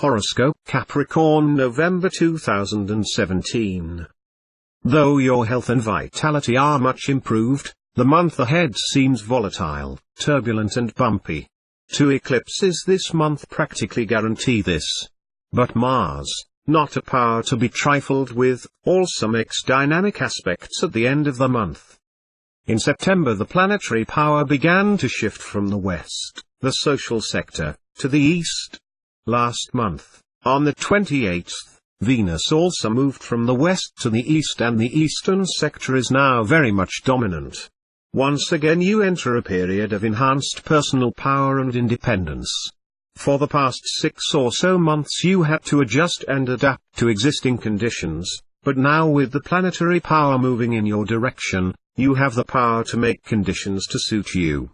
Horoscope Capricorn November 2017. Though your health and vitality are much improved, the month ahead seems volatile, turbulent and bumpy. 2 eclipses this month practically guarantee this. But Mars, not a power to be trifled with, also makes dynamic aspects at the end of the month. In September the planetary power began to shift from the west, the social sector, to the east. Last month, on the 28th, Venus also moved from the west to the east, and the eastern sector is now very much dominant. Once again you enter a period of enhanced personal power and independence. For the past 6 or so months you had to adjust and adapt to existing conditions, but now with the planetary power moving in your direction, you have the power to make conditions to suit you.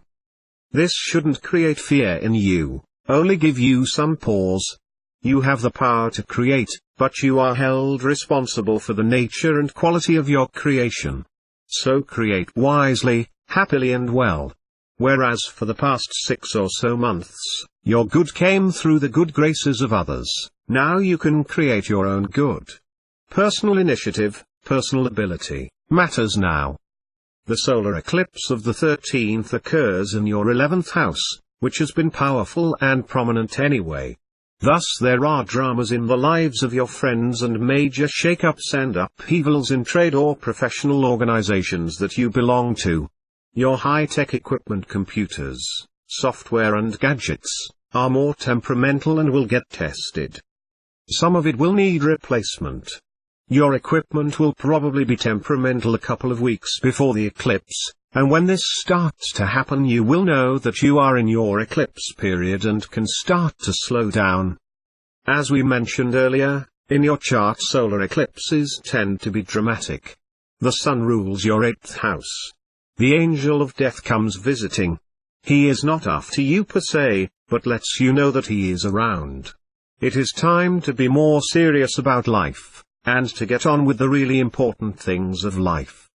This shouldn't create fear in you, only give you some pause. You have the power to create, but you are held responsible for the nature and quality of your creation. So create wisely, happily and well. Whereas for the past 6 or so months, your good came through the good graces of others, now you can create your own good. Personal initiative, personal ability, matters now. The solar eclipse of the 13th occurs in your 11th house, which has been powerful and prominent anyway. Thus there are dramas in the lives of your friends and major shake-ups and upheavals in trade or professional organizations that you belong to. Your high-tech equipment, computers, software and gadgets, are more temperamental and will get tested. Some of it will need replacement. Your equipment will probably be temperamental a couple of weeks before the eclipse, and when this starts to happen you will know that you are in your eclipse period and can start to slow down. As we mentioned earlier, in your chart solar eclipses tend to be dramatic. The sun rules your 8th house. The angel of death comes visiting. He is not after you per se, but lets you know that he is around. It is time to be more serious about life, and to get on with the really important things of life.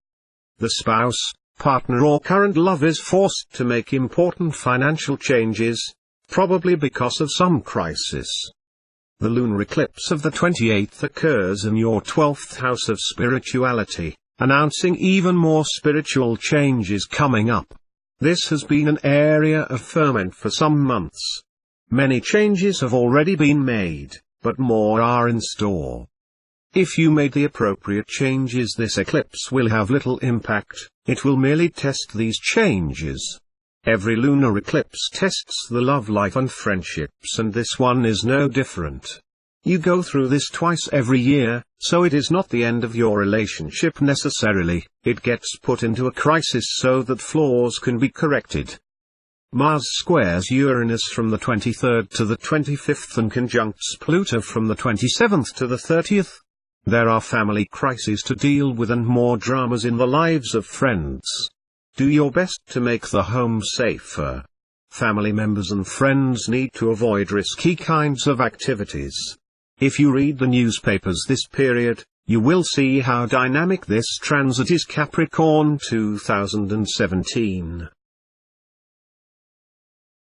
The spouse, partner or current love is forced to make important financial changes, probably because of some crisis. The lunar eclipse of the 28th occurs in your 12th house of spirituality, announcing even more spiritual changes coming up. This has been an area of ferment for some months. Many changes have already been made, but more are in store. If you made the appropriate changes, this eclipse will have little impact, it will merely test these changes. Every lunar eclipse tests the love life and friendships, and this one is no different. You go through this twice every year, so it is not the end of your relationship necessarily, it gets put into a crisis so that flaws can be corrected. Mars squares Uranus from the 23rd to the 25th and conjuncts Pluto from the 27th to the 30th. There are family crises to deal with and more dramas in the lives of friends. Do your best to make the home safer. Family members and friends need to avoid risky kinds of activities. If you read the newspapers this period, you will see how dynamic this transit is. Capricorn 2017.